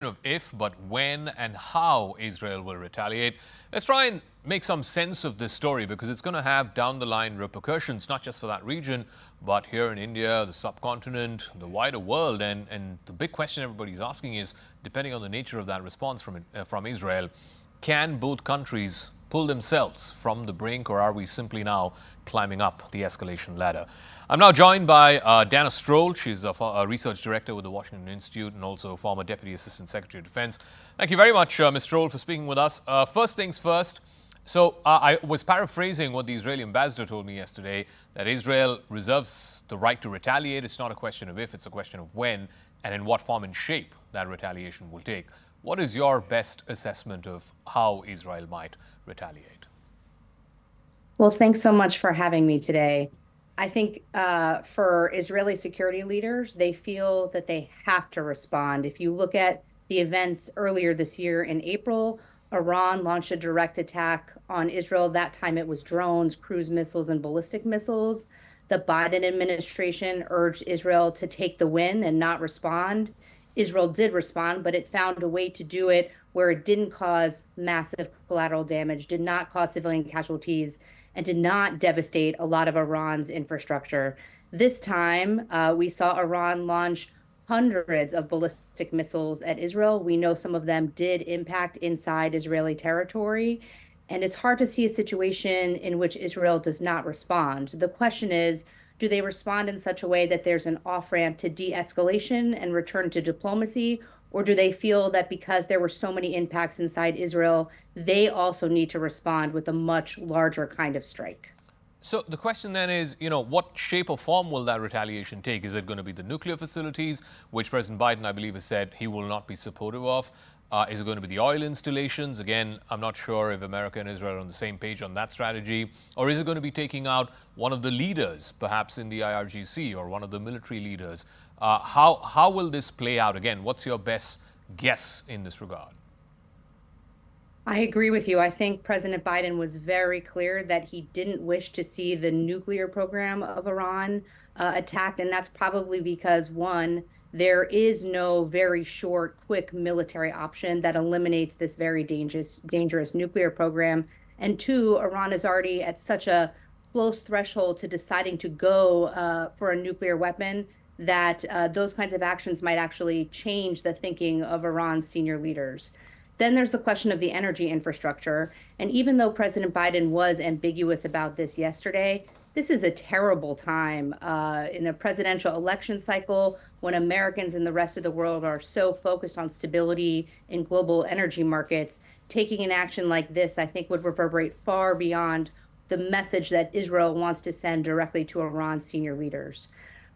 Of if, but when and how Israel will retaliate. Let's try and make some sense of this story because it's going to have down the line repercussions, not just for that region, but here in India, the subcontinent, the wider world. And the big question everybody's asking is, depending on the nature of that response from Israel, can both countries pull themselves from the brink, or are we simply now climbing up the escalation ladder? I'm now joined by Dana Stroll. She's a research director with the Washington Institute and also former Deputy Assistant Secretary of Defense. Thank you very much, Ms. Stroll, for speaking with us. First things first. So I was paraphrasing what the Israeli ambassador told me yesterday, that Israel reserves the right to retaliate. It's not a question of if, it's a question of when and in what form and shape that retaliation will take. What is your best assessment of how Israel might retaliate? Well, thanks so much for having me today. I think for Israeli security leaders, they feel that they have to respond. If you look at the events earlier this year in April, Iran launched a direct attack on Israel. That time it was drones, cruise missiles, and ballistic missiles. The Biden administration urged Israel to take the win and not respond. Israel did respond, but it found a way to do it where it didn't cause massive collateral damage, did not cause civilian casualties, and did not devastate a lot of Iran's infrastructure. This time, we saw Iran launch hundreds of ballistic missiles at Israel. We know some of them did impact inside Israeli territory, and it's hard to see a situation in which Israel does not respond. The question is, do they respond in such a way that there's an off-ramp to de-escalation and return to diplomacy? Or do they feel that because there were so many impacts inside Israel, they also need to respond with a much larger kind of strike? So the question then is, what shape or form will that retaliation take? Is it going to be the nuclear facilities, which President Biden, I believe, has said he will not be supportive of? Is it going to be the oil installations? Again, I'm not sure if America and Israel are on the same page on that strategy. Or is it going to be taking out one of the leaders, perhaps in the IRGC, or one of the military leaders? How will this play out? Again, what's your best guess in this regard? I agree with you. I think President Biden was very clear that he didn't wish to see the nuclear program of Iran attacked. And that's probably because, one, there is no very short, quick military option that eliminates this very dangerous nuclear program. And two, Iran is already at such a close threshold to deciding to go for a nuclear weapon that those kinds of actions might actually change the thinking of Iran's senior leaders. Then there's the question of the energy infrastructure. And even though President Biden was ambiguous about this yesterday, this is a terrible time in the presidential election cycle when Americans and the rest of the world are so focused on stability in global energy markets. Taking an action like this, I think, would reverberate far beyond the message that Israel wants to send directly to Iran's senior leaders.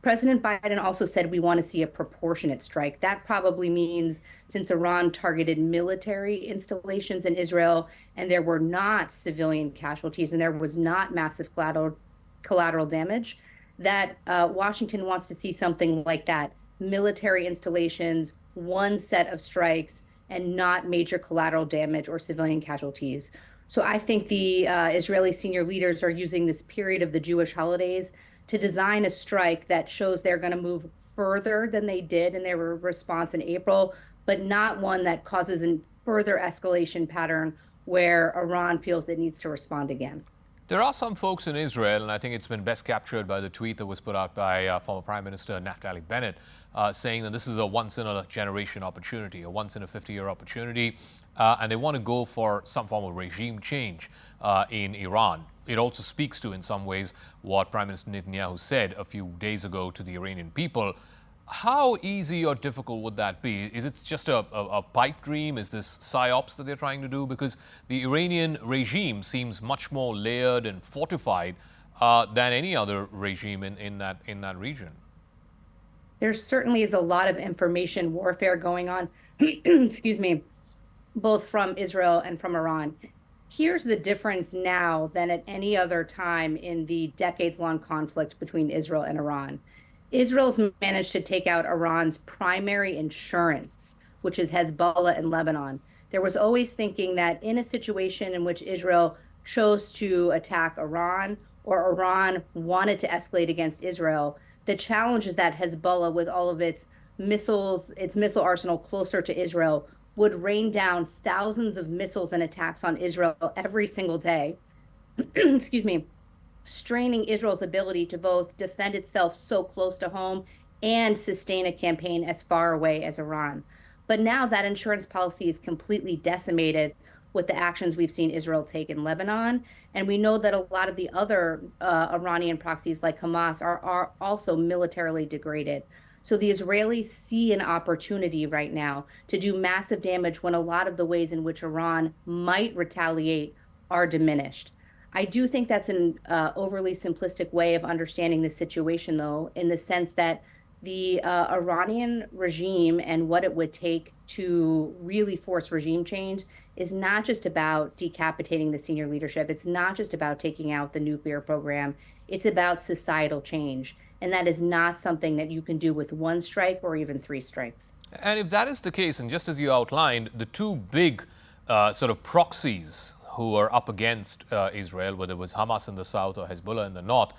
President Biden also said we want to see a proportionate strike. That probably means since Iran targeted military installations in Israel and there were not civilian casualties and there was not massive collateral damage, that Washington wants to see something like that. Military installations, one set of strikes, and not major collateral damage or civilian casualties. So I think the Israeli senior leaders are using this period of the Jewish holidays to design a strike that shows they're going to move further than they did in their response in April, but not one that causes a further escalation pattern where Iran feels it needs to respond again. There are some folks in Israel, and I think it's been best captured by the tweet that was put out by former Prime Minister Naftali Bennett, saying that this is a once-in-a-generation opportunity, a once-in-a-50-year opportunity, and they want to go for some form of regime change in Iran. It also speaks to, in some ways, what Prime Minister Netanyahu said a few days ago to the Iranian people. How easy or difficult would that be? Is it just a pipe dream? Is this psyops that they're trying to do? Because the Iranian regime seems much more layered and fortified than any other regime in that region. There certainly is a lot of information warfare going on, excuse me, both from Israel and from Iran. Here's the difference now than at any other time in the decades-long conflict between Israel and Iran. Israel's managed to take out Iran's primary insurance, which is Hezbollah in Lebanon. There was always thinking that in a situation in which Israel chose to attack Iran or Iran wanted to escalate against Israel, the challenge is that Hezbollah, with all of its its missile arsenal closer to Israel, would rain down thousands of missiles and attacks on Israel every single day. Excuse me, straining Israel's ability to both defend itself so close to home and sustain a campaign as far away as Iran. But now that insurance policy is completely decimated with the actions we've seen Israel take in Lebanon. And we know that a lot of the other Iranian proxies like Hamas are also militarily degraded. So the Israelis see an opportunity right now to do massive damage when a lot of the ways in which Iran might retaliate are diminished. I do think that's an overly simplistic way of understanding the situation, though, in the sense that the Iranian regime and what it would take to really force regime change is not just about decapitating the senior leadership. It's not just about taking out the nuclear program. It's about societal change. And that is not something that you can do with one strike or even three strikes. And if that is the case, and just as you outlined, the two big sort of proxies who are up against Israel, whether it was Hamas in the south or Hezbollah in the north,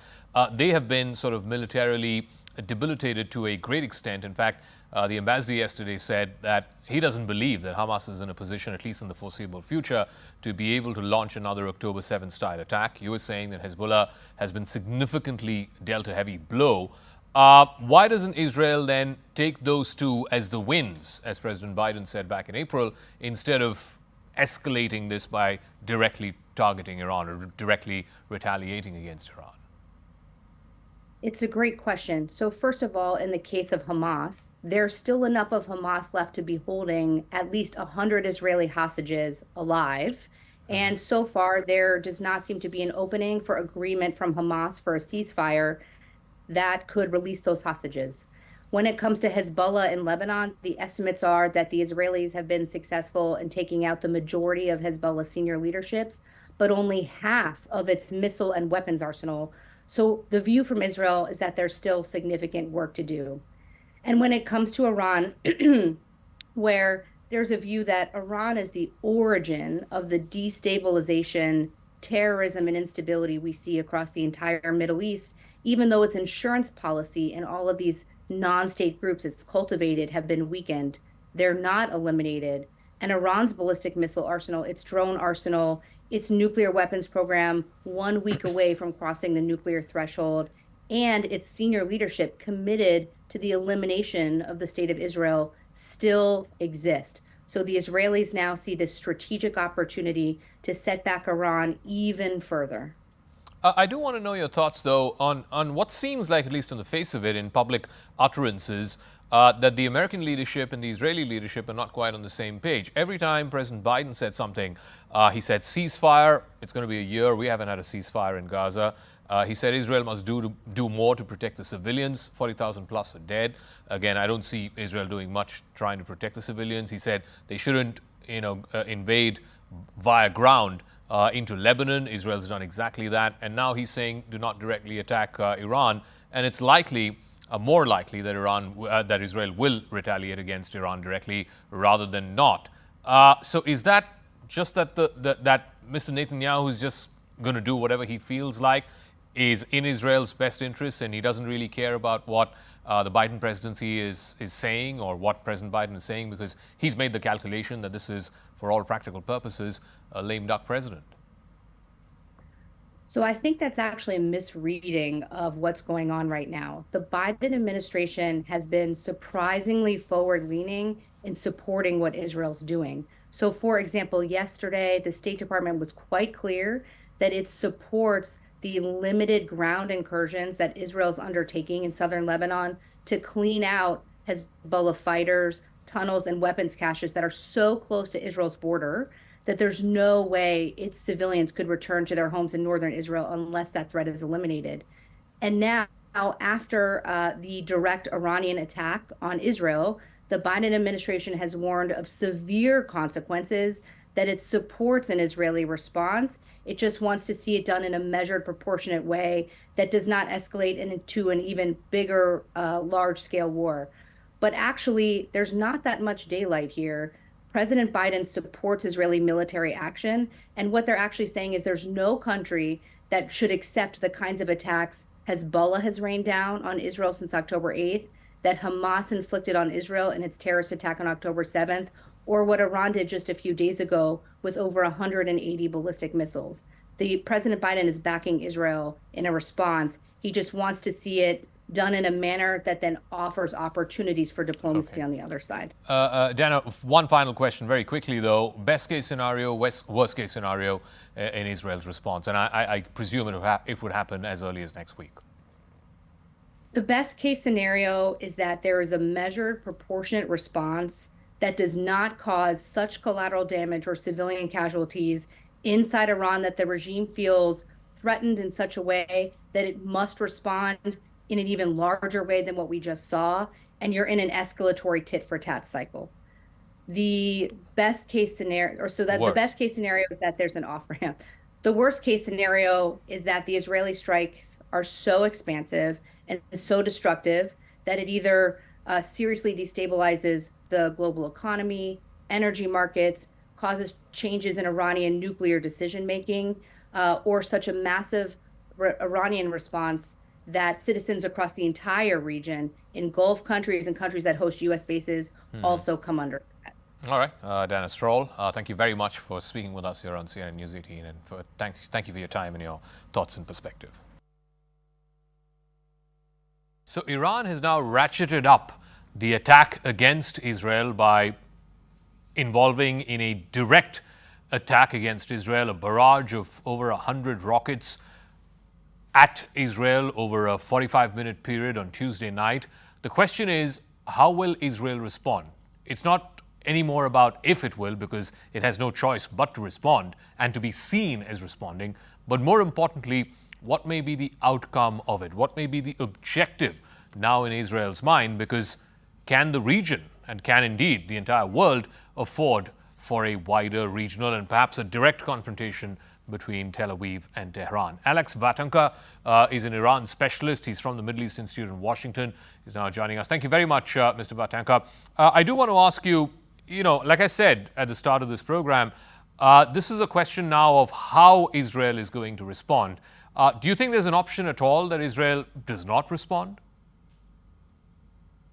they have been sort of militarily debilitated to a great extent. In fact, the ambassador yesterday said that he doesn't believe that Hamas is in a position, at least in the foreseeable future, to be able to launch another October 7th style attack. You were saying that Hezbollah has been significantly dealt a heavy blow. Why doesn't Israel then take those two as the wins, as President Biden said back in April, instead of escalating this by directly targeting Iran or directly retaliating against Iran? It's a great question. So first of all, in the case of Hamas, there's still enough of Hamas left to be holding at least 100 Israeli hostages alive. And so far, there does not seem to be an opening for agreement from Hamas for a ceasefire that could release those hostages. When it comes to Hezbollah in Lebanon, the estimates are that the Israelis have been successful in taking out the majority of Hezbollah senior leaderships, but only half of its missile and weapons arsenal. So the view from Israel is that there's still significant work to do. And when it comes to Iran, where there's a view that Iran is the origin of the destabilization, terrorism, and instability we see across the entire Middle East, even though its insurance policy and all of these non-state groups it's cultivated have been weakened, they're not eliminated. And Iran's ballistic missile arsenal, its drone arsenal, its nuclear weapons program 1 week away from crossing the nuclear threshold, and its senior leadership committed to the elimination of the state of Israel still exist. So the Israelis now see this strategic opportunity to set back Iran even further. I do want to know your thoughts, though, on what seems like, at least on the face of it, in public utterances, that the American leadership and the Israeli leadership are not quite on the same page. Every time President Biden said something, he said ceasefire, it's going to be a year, we haven't had a ceasefire in Gaza. He said Israel must do more to protect the civilians, 40,000 plus are dead. Again, I don't see Israel doing much trying to protect the civilians. He said they shouldn't invade via ground into Lebanon. Israel's done exactly that. And now he's saying do not directly attack Iran. And it's likely, more likely that that Israel will retaliate against Iran directly rather than not. So is that just that that Mr. Netanyahu is just going to do whatever he feels like is in Israel's best interest, and he doesn't really care about what the Biden presidency is saying or what President Biden is saying, because he's made the calculation that this is, for all practical purposes, a lame duck president? So I think that's actually a misreading of what's going on right now. The Biden administration has been surprisingly forward-leaning in supporting what Israel's doing. So, for example, yesterday, the State Department was quite clear that it supports the limited ground incursions that Israel's undertaking in southern Lebanon to clean out Hezbollah fighters, tunnels, and weapons caches that are so close to Israel's border that there's no way its civilians could return to their homes in northern Israel unless that threat is eliminated. And now, after the direct Iranian attack on Israel, the Biden administration has warned of severe consequences, that it supports an Israeli response. It just wants to see it done in a measured, proportionate way that does not escalate into an even bigger, large-scale war. But actually, there's not that much daylight here. President Biden supports Israeli military action, and what they're actually saying is there's no country that should accept the kinds of attacks Hezbollah has rained down on Israel since October 8th. that Hamas inflicted on Israel in its terrorist attack on October 7th, or what Iran did just a few days ago with over 180 ballistic missiles. The President Biden is backing Israel in a response. He just wants to see it done in a manner that then offers opportunities for diplomacy on the other side. Dana, one final question very quickly, though. Best case scenario, worst case scenario in Israel's response. And I presume it would happen as early as next week. The best case scenario is that there is a measured, proportionate response that does not cause such collateral damage or civilian casualties inside Iran that the regime feels threatened in such a way that it must respond in an even larger way than what we just saw, and you're in an escalatory tit-for-tat cycle. The best case scenario, the best case scenario is that there's an off-ramp. The worst case scenario is that the Israeli strikes are so expansive and so destructive that it either seriously destabilizes the global economy, energy markets, causes changes in Iranian nuclear decision-making, or such a massive Iranian response that citizens across the entire region in Gulf countries and countries that host U.S. bases also come under threat. All right, Dana Nasrallah, thank you very much for speaking with us here on CNN News 18, and thank you for your time and your thoughts and perspective. So Iran has now ratcheted up the attack against Israel by involving in a direct attack against Israel, a barrage of over 100 rockets at Israel over a 45-minute period on Tuesday night. The question is, how will Israel respond? It's not anymore about if it will, because it has no choice but to respond and to be seen as responding. But more importantly, what may be the outcome of it? What may be the objective now in Israel's mind? Because can the region, and can indeed the entire world, afford for a wider regional and perhaps a direct confrontation between Tel Aviv and Tehran? Alex Vatanka is an Iran specialist. He's from the Middle East Institute in Washington. He's now joining us. Thank you very much, Mr. Vatanka. I do want to ask you, like I said at the start of this program, this is a question now of how Israel is going to respond. Do you think there's an option at all that Israel does not respond?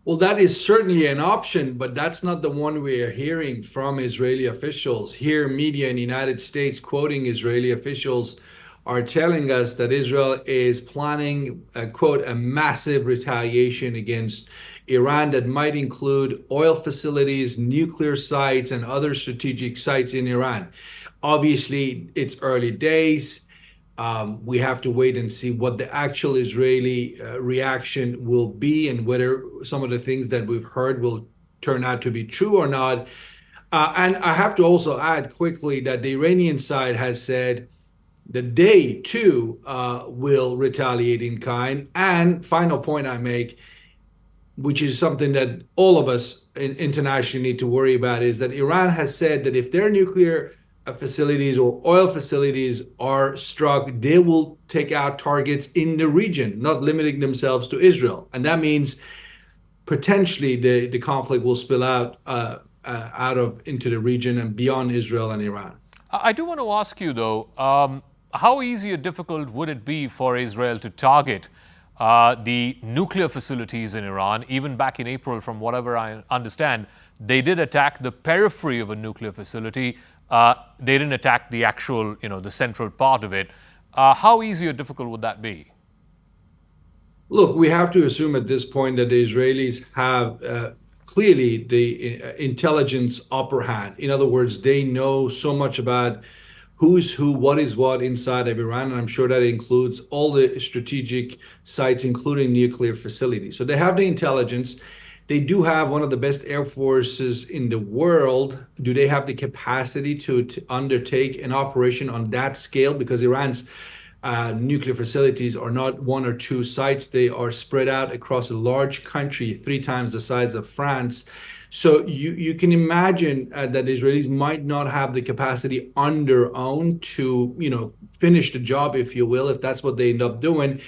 Well, that is certainly an option, but that's not the one we are hearing from Israeli officials. Here, media in the United States quoting Israeli officials are telling us that Israel is planning, quote, a massive retaliation against Iran that might include oil facilities, nuclear sites, and other strategic sites in Iran. Obviously, it's early days. We have to wait and see what the actual Israeli reaction will be and whether some of the things that we've heard will turn out to be true or not. And I have to also add quickly that the Iranian side has said that they too will retaliate in kind. And final point I make, which is something that all of us internationally need to worry about, is that Iran has said that if their nuclear facilities or oil facilities are struck, they will take out targets in the region, not limiting themselves to Israel. And that means potentially the conflict will spill out into the region and beyond Israel and Iran. I do want to ask you, though, how easy or difficult would it be for Israel to target the nuclear facilities in Iran? Even back in April, from whatever I understand, they did attack the periphery of a nuclear facility. They didn't attack the actual, the central part of it. How easy or difficult would that be? Look, we have to assume at this point that the Israelis have clearly the intelligence upper hand. In other words, they know so much about who's who, what is what inside of Iran, and I'm sure that includes all the strategic sites, including nuclear facilities. So they have the intelligence. They do have one of the best air forces in the world. Do they have the capacity to undertake an operation on that scale? Because Iran's nuclear facilities are not one or two sites. They are spread out across a large country, 3 times the size of France. So you can imagine that Israelis might not have the capacity on their own to, finish the job, if you will, if that's what they end up doing.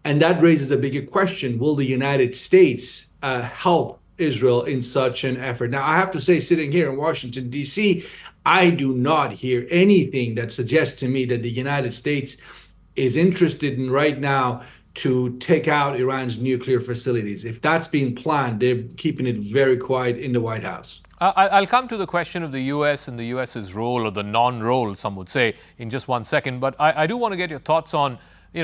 And that raises a bigger question. Will the United States help Israel in such an effort? Now, I have to say, sitting here in Washington, D.C., I do not hear anything that suggests to me that the United States is interested in right now to take out Iran's nuclear facilities. If that's being planned, they're keeping it very quiet in the White House. I'll come to the question of the U.S. and the U.S.'s role, or the non-role, some would say, in just one second. But I do want to get your thoughts on,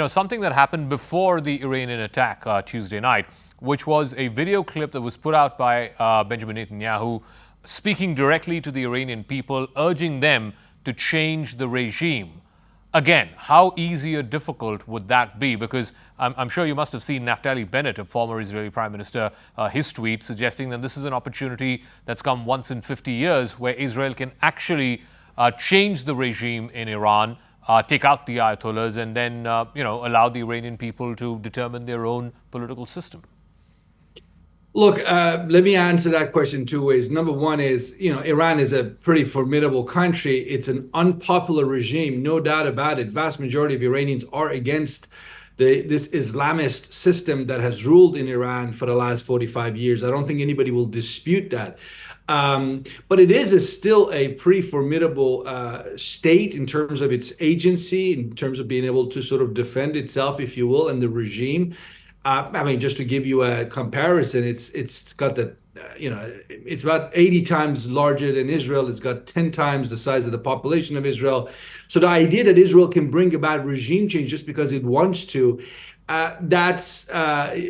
something that happened before the Iranian attack Tuesday night, which was a video clip that was put out by Benjamin Netanyahu, speaking directly to the Iranian people, urging them to change the regime. Again, how easy or difficult would that be? Because I'm sure you must have seen Naftali Bennett, a former Israeli prime minister, his tweet suggesting that this is an opportunity that's come once in 50 years where Israel can actually change the regime in Iran, take out the Ayatollahs, and then allow the Iranian people to determine their own political system. Look, let me answer that question two ways. Number one is, Iran is a pretty formidable country. It's an unpopular regime, no doubt about it. Vast majority of Iranians are against this Islamist system that has ruled in Iran for the last 45 years. I don't think anybody will dispute that. But it is still a pretty formidable state in terms of its agency, in terms of being able to sort of defend itself, if you will, and the regime. Just to give you a comparison, it's got the, it's about 80 times larger than Israel. It's got 10 times the size of the population of Israel. So the idea that Israel can bring about regime change just because it wants to, that's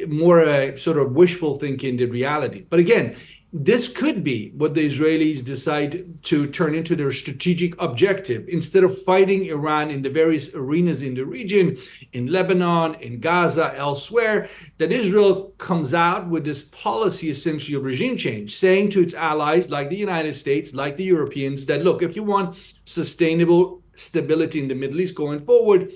more a sort of wishful thinking than reality. But again, this could be what the Israelis decide to turn into their strategic objective. Instead of fighting Iran in the various arenas in the region, in Lebanon, in Gaza, elsewhere, that Israel comes out with this policy essentially of regime change, saying to its allies like the United States, like the Europeans, that look, if you want sustainable stability in the Middle East going forward,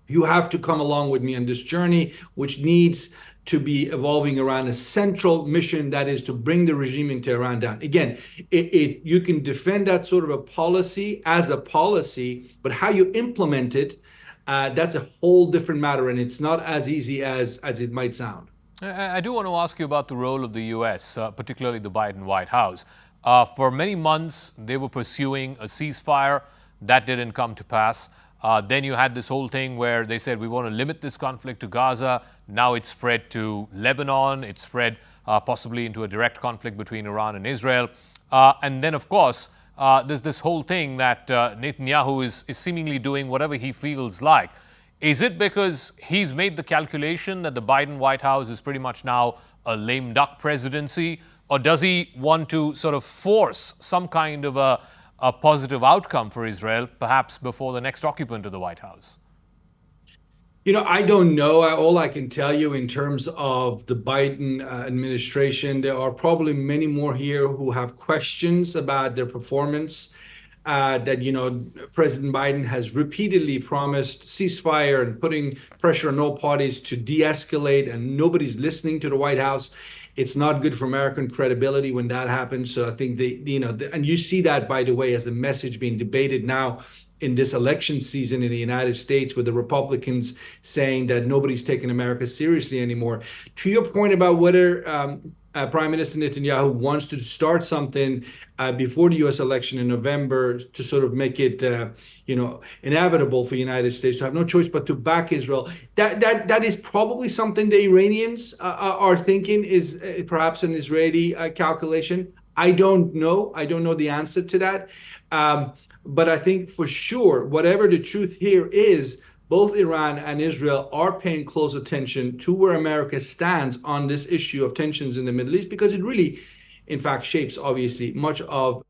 you have to come along with me on this journey, which needs to be evolving around a central mission, that is to bring the regime in Tehran down. Again, you can defend that sort of a policy as a policy, but how you implement it, that's a whole different matter, and it's not as easy as it might sound. I do want to ask you about the role of the U.S., particularly the Biden White House. For many months, they were pursuing a ceasefire. That didn't come to pass. Then you had this whole thing where they said, we want to limit this conflict to Gaza. Now it's spread to Lebanon. It's spread possibly into a direct conflict between Iran and Israel. And then, of course, there's this whole thing that Netanyahu is seemingly doing whatever he feels like. Is it because he's made the calculation that the Biden White House is pretty much now a lame duck presidency? Or does he want to sort of force some kind of a positive outcome for Israel, perhaps before the next occupant of the White House? I don't know. All I can tell you in terms of the Biden administration, there are probably many more here who have questions about their performance. President Biden has repeatedly promised ceasefire and putting pressure on all parties to de-escalate, and nobody's listening to the White House. It's not good for American credibility when that happens. So I think and you see that, by the way, as a message being debated now in this election season in the United States, with the Republicans saying that nobody's taking America seriously anymore. To your point about whether Prime Minister Netanyahu wants to start something before the U.S. election in November to sort of make it, inevitable for the United States to have no choice but to back Israel. That is probably something the Iranians are thinking is perhaps an Israeli calculation. I don't know. I don't know the answer to that. But I think for sure, whatever the truth here is, both Iran and Israel are paying close attention to where America stands on this issue of tensions in the Middle East, because it really, in fact, shapes, obviously, much of